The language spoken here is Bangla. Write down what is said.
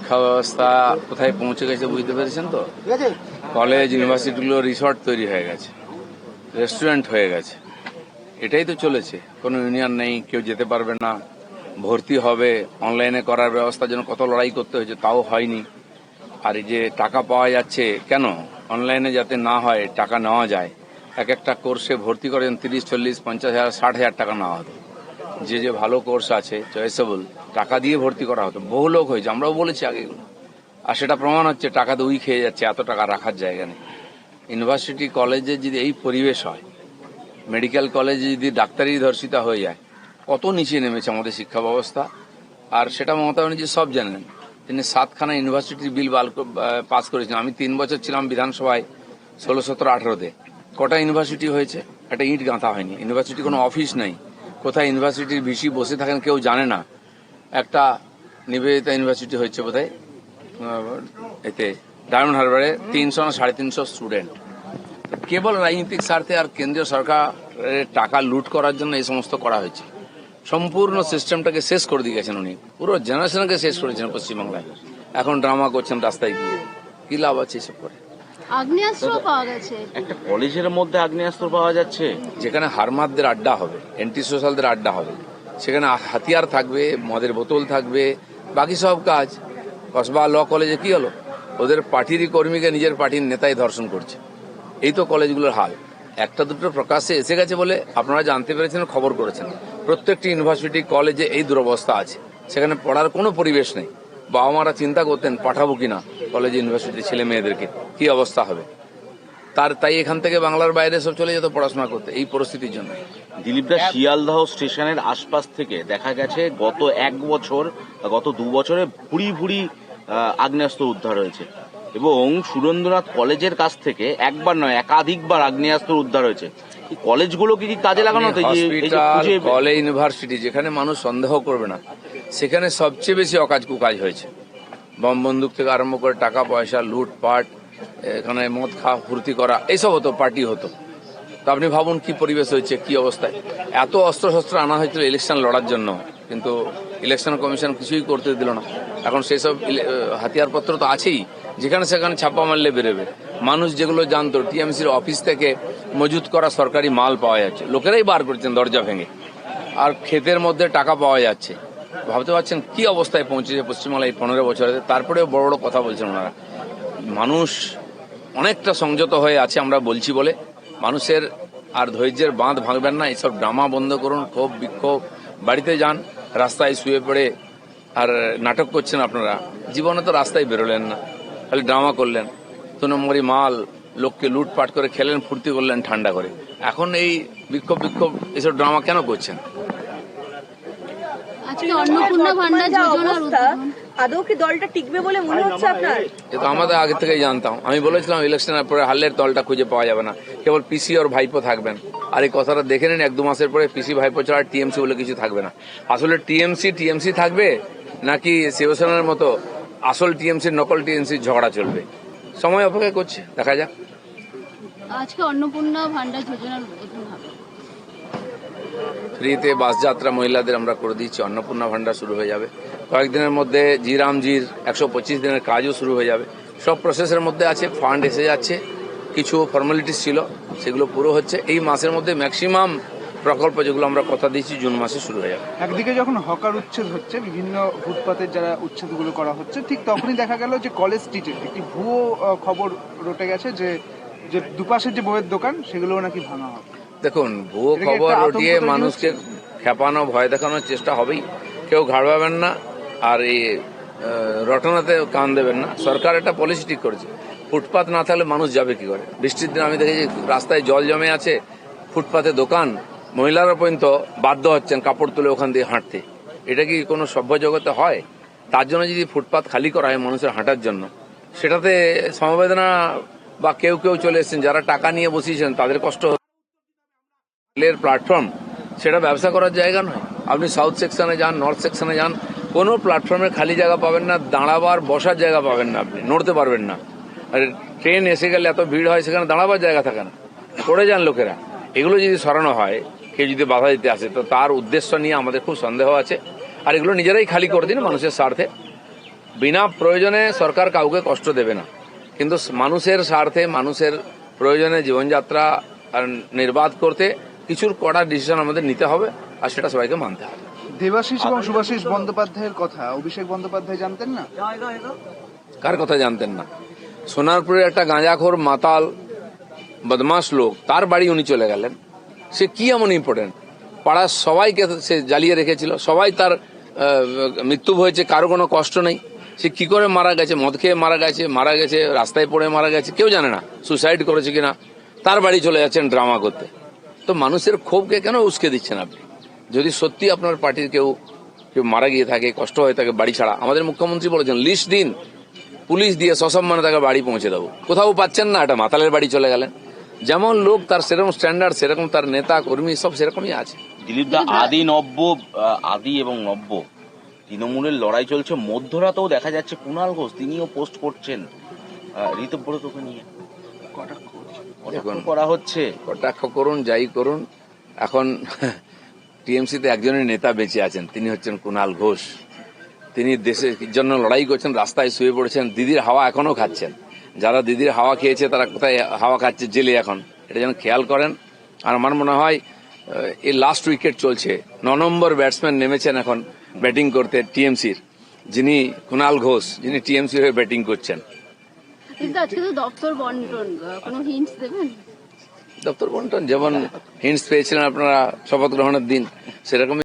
শিক্ষা ব্যবস্থা কোথায় পৌঁছে গেছে বুঝতে পেরেছেন তো? কলেজ ইউনিভার্সিটিগুলো রিসর্ট তৈরি হয়ে গেছে, রেস্টুরেন্ট হয়ে গেছে, এটাই তো চলেছে। কোনো ইউনিয়ন নেই, কেউ যেতে পারবে না, ভর্তি হবে অনলাইনে করার ব্যবস্থার জন্য কত লড়াই করতে হয়েছে, তাও হয়নি। আর এই যে টাকা পাওয়া যাচ্ছে কেন, অনলাইনে যাতে না হয় টাকা নেওয়া যায়। এক একটা কোর্সে ভর্তি করেন 30, 40, 50,000, 60,000 টাকা নেওয়া হতো। যে ভালো কোর্স আছে চয়েসেবল, টাকা দিয়ে ভর্তি করা হতো, বহু লোক হয়েছে, আমরাও বলেছি আগে এগুলো। আর সেটা প্রমাণ হচ্ছে টাকা তো উই খেয়ে যাচ্ছে, এত টাকা রাখার জায়গা নেই। ইউনিভার্সিটি কলেজে যদি এই পরিবেশ হয়, মেডিকেল কলেজে যদি ডাক্তারি ধর্ষিতা হয়ে যায়, কত নিচে নেমেছে আমাদের শিক্ষা ব্যবস্থা। আর সেটা মমতা ব্যানার্জি সব জানেন। তিনি 7খানা ইউনিভার্সিটির বিল পাস করেছেন। আমি 3 বছর ছিলাম বিধানসভায়, 16, 17, 18-তে। কটা ইউনিভার্সিটি হয়েছে? একটা ইট গাঁথা হয়নি। ইউনিভার্সিটি কোনো অফিস নেই, কোথায় ইউনিভার্সিটির ভিসি বসে থাকেন কেউ জানে না। একটা নিবেদিতা ইউনিভার্সিটি হয়েছে বোধহয় এতে ডায়মন্ড হারবারে, 300 না 350 স্টুডেন্ট। কেবল রাজনৈতিক স্বার্থে আর কেন্দ্রীয় সরকারের টাকা লুট করার জন্য এই সমস্ত করা হয়েছে। সম্পূর্ণ সিস্টেমটাকে শেষ করে দিয়ে গেছেন উনি, পুরো জেনারেশনকে শেষ করেছেন পশ্চিমবাংলায়। এখন ড্রামা করছেন রাস্তায় গিয়ে, কি লাভ আছে এসব করে? আগ্নেয়াস্ত্র পাওয়া গেছে, একটা কলেজের মধ্যে আগ্নেয়াস্ত্র পাওয়া যাচ্ছে, যেখানে হারমাদদের আড্ডা হবে, এন্টি সোশ্যালদের আড্ডা হবে, সেখানে হাতিয়ার থাকবে, মদের বোতল থাকবে, বাকি সব কাজ। কসবা ল কলেজে কি হলো? ওদের পার্টিরই কর্মীকে নিজের পার্টির নেতাই ধর্ষণ করছে। এই তো কলেজগুলোর হাল। একটা দুটো প্রকাশ্যে এসে গেছে বলে আপনারা জানতে পেরেছেন, খবর করেছেন। প্রত্যেকটি ইউনিভার্সিটি কলেজে এই দুরবস্থা আছে, সেখানে পড়ার কোনো পরিবেশ নেই। বাবা মারা চিন্তা করতেন পাঠাবো কিনা কলেজ ইউনিভার্সিটির ছেলে মেয়েদেরকে, কি অবস্থা হবে। তাই এখান থেকে বাংলার বাইরে সব চলে যেত পড়াশোনা করতে, এই পরিস্থিতির জন্য। দিলীপদা, শিয়ালদহ স্টেশনের আশপাশ থেকে দেখা গেছে গত 1 বছর, গত 2 বছরে ভুরি ভুরি আগ্নেয়াস্ত্র উদ্ধার হয়েছে, এবং সুরেন্দ্রনাথ কলেজের কাছ থেকে একবার নয় একাধিকবার আগ্নেয়াস্ত্র উদ্ধার হয়েছে। এই কলেজগুলো কি কাজে লাগানো হতো? কলেজ ইউনিভার্সিটি যেখানে মানুষ সন্দেহ করবে না, সেখানে সবচেয়ে বেশি অকাজ কুকাজ হয়েছে। বম বন্দুক থেকে আরম্ভ করে টাকা পয়সা লুটপাট, এখানে মদ খাওয়া ফুর্তি করা, এইসব হতো, পার্টি হতো। তো আপনি ভাবুন কি পরিবেশ হয়েছে, কি অবস্থায়। এত অস্ত্রশস্ত্র আনা হয়েছিল ইলেকশন লড়ার জন্য, কিন্তু ইলেকশন কমিশন কিছুই করতে দিল না। এখন সেসব হাতিয়ারপত্র তো আছেই, যেখানে সেখানে ছাপা মারলে বেরোবে। মানুষ যেগুলো জানতো, টিএমসির অফিস থেকে মজুত করা সরকারি মাল পাওয়া যাচ্ছে, লোকেরাই বার করছেন দরজা ভেঙে। আর ক্ষেতের মধ্যে টাকা পাওয়া যাচ্ছে। ভাবতে পারছেন কি অবস্থায় পৌঁছেছে পশ্চিমবাংলা এই 15 বছরে। তারপরেও বড় বড় কথা বলছেন ওনারা। মানুষ অনেকটা সংযত হয়ে আছে আমরা বলছি বলে। মানুষের আর ধৈর্যের বাঁধ ভাঙবেন না, এইসব ড্রামা বন্ধ করুন। ক্ষোভ বিক্ষোভ, বাড়িতে যান, রাস্তায় শুয়ে পড়ে আর নাটক করছেন আপনারা। জীবনে তো রাস্তায় বেরোলেন না, খালি ড্রামা করলেন। 2 নম্বরই মাল, লোককে লুটপাট করে খেলেন, ফুর্তি করলেন ঠান্ডা করে। এখন এই বিক্ষোভ এসব ড্রামা কেন করছেন? আদৌ কি দলটা টিকবে বলে মনে হচ্ছে আপনার? এটা আমাদের আগে থেকেই জানতাম। আমি বলেছিলাম ইলেকশনের পরে হারলের দলটা খুঁজে পাওয়া যাবে না, কেবল পিসি আর ভাইপো থাকবেন। আর এই কথাটা দেখে নিন, 1-2 মাসের পরে পিসি ভাইপো ছাড়া টিএমসি বলে কিছু থাকবে না। আসলে টিএমসি থাকবে নাকি শিবসেনার মতো আসল টিএমসি নকল টিএমসি ঝগড়া চলবে? সময় অপেক্ষা করছে, দেখা যাক। আজকে অন্নপূর্ণা ভান্ডার যোজনার উদ্বোধন হবে। ফ্রিতে বাস যাত্রা মহিলাদের আমরা করে দিচ্ছি, অন্নপূর্ণা ভান্ডার শুরু হয়ে যাবে কয়েকদিনের মধ্যে। জিরামজির 125 দিনের কাজও শুরু হয়ে যাবে। সব প্রসেসের মধ্যে আছে, ফান্ড এসে যাচ্ছে, কিছু ফর্মালিটিস ছিল সেগুলো পুরো হচ্ছে। এই মাসের মধ্যে ম্যাক্সিমাম প্রকল্প যেগুলো আমরা কথা দিচ্ছি জুন মাসে শুরু হয়ে যাবে। একদিকে যখন হকার উচ্ছেদ হচ্ছে, বিভিন্ন ফুটপাতের যারা উচ্ছেদগুলো করা হচ্ছে, ঠিক তখনই দেখা গেল যে কলেজ স্ট্রিটে একটি ভুয়ো খবর রটে গেছে যে দুপাশের যে বইয়ের দোকান সেগুলো নাকি ভাঙা হবে। দেখুন, ভুয়ো খবর রটিয়ে মানুষকে খেপানো, ভয় দেখানোর চেষ্টা হবেই। কেউ ঘাড়বাবেন না, আর এই রটনাতে কান দেবেন না। সরকার একটা পলিসি ঠিক করেছে, ফুটপাত না থাকলে মানুষ যাবে কি করে। বৃষ্টির দিন আমি দেখেছি রাস্তায় জল জমে আছে, ফুটপাতে দোকান, মহিলারা পর্যন্ত বাধ্য হচ্ছেন কাপড় তুলে ওখান দিয়ে হাঁটতে। এটা কি কোনো সভ্য জগতে হয়? তার জন্য যদি ফুটপাত খালি করা হয় মানুষের হাঁটার জন্য, সেটাতে সমবেদনা বা কেউ চলে এসেছেন যারা টাকা নিয়ে বসিয়েছেন, তাদের কষ্ট রেলের প্ল্যাটফর্ম, সেটা ব্যবসা করার জায়গা নয়। আপনি সাউথ সেকশনে যান, নর্থ সেকশনে যান, কোনো প্ল্যাটফর্মে খালি জায়গা পাবেন না, দাঁড়াবার বসার জায়গা পাবেন না, আপনি নড়তে পারবেন না। আর ট্রেন এসে গেলে এত ভিড় হয়, সেখানে দাঁড়াবার জায়গা থাকে না, পড়ে যান লোকেরা। এগুলো যদি সরানো হয়, কেউ যদি বাধা দিতে আসে, তো তার উদ্দেশ্য নিয়ে আমাদের খুব সন্দেহ আছে। আর এগুলো নিজেরাই খালি করে দিন মানুষের স্বার্থে। বিনা প্রয়োজনে সরকার কাউকে কষ্ট দেবে না, কিন্তু মানুষের স্বার্থে মানুষের প্রয়োজনে জীবনযাত্রা নির্বাধ করতে কিছুর কড়া ডিসিশন আমাদের নিতে হবে, আর সেটা সবাইকে মানতে হবে। দেবাশিস এবং শুভাশিস বন্দ্যোপাধ্যায়ের কথা অভিষেক বন্দ্যোপাধ্যায় জানতেন না? কার কথা জানতেন না? সোনারপুরে একটা গাঁজাখোর মাতাল বদমাস লোক, তার বাড়ি উনি চলে গেলেন। সে কি এমন ইম্পর্টেন্ট? পাড়ার সবাইকে সে জ্বালিয়ে রেখেছিল, সবাই তার মৃত্যু হয়েছে, কারো কোনো কষ্ট নেই। সে কি করে মারা গেছে? মদ খেয়ে মারা গেছে, রাস্তায় পড়ে মারা গেছে, কেউ জানে না সুসাইড করেছে কিনা। তার বাড়ি চলে যাচ্ছেন ড্রামা করতে। তো মানুষের ক্ষোভকে কেন উস্কে দিচ্ছেন আপনি? যদি সত্যি আপনার পার্টির কেউ মারা গিয়ে থাকে, কষ্ট হয়ে থাকে বাড়ি ছাড়া, আমাদের মুখ্যমন্ত্রী বলেছেন লিস্ট দিন, পুলিশ দিয়ে সসম্মানে তাকে বাড়ি পৌঁছে দেবো। কোথাও পাচ্ছেন না, একটা মাতালের বাড়ি চলে গেলেন। যেমন লোক তার সেরকম স্ট্যান্ডার্ড, সেরকম তার নেতা কর্মী সব সেরকমই আছে। দিলীপ দা, আদি এবং নব্য তৃণমূলের লড়াই চলছে। মধ্যরাতেও দেখা যাচ্ছে কুণাল ঘোষ তিনিও পোস্ট করছেন ঋতব্রতকে নিয়ে, কটাক্ষ করা হচ্ছে। কটাক্ষ করুন, যাই করুন, এখন টিএমসিতে একজনের নেতা বেঁচে আছেন, তিনি হচ্ছেন কুণাল ঘোষ। তিনি দেশের জন্য লড়াই করছেন, রাস্তায় শুয়ে পড়েছেন, দিদির হাওয়া এখনো খাচ্ছেন। যারা দিদির হাওয়া খেয়েছে তারা কোথায় হাওয়া খাচ্ছে? জেলে। এখন এটা যেন খেয়াল করেন। আর আমার মনে হয় এই লাস্ট উইকেট চলছে, 9 নম্বর ব্যাটসম্যান নেমেছেন এখন ব্যাটিং করতে টিএমসির, যিনি কুণাল ঘোষ, যিনি টিএমসি হয়ে ব্যাটিং করছেন। কিন্তু আজকে তো দপ্তর বন্টন, কোনো হিন্টস দেবেন? দপ্তর বন্টন যেমন হিন্টস পেয়েছিলেন আপনারা শপথ গ্রহণের দিন, সেরকম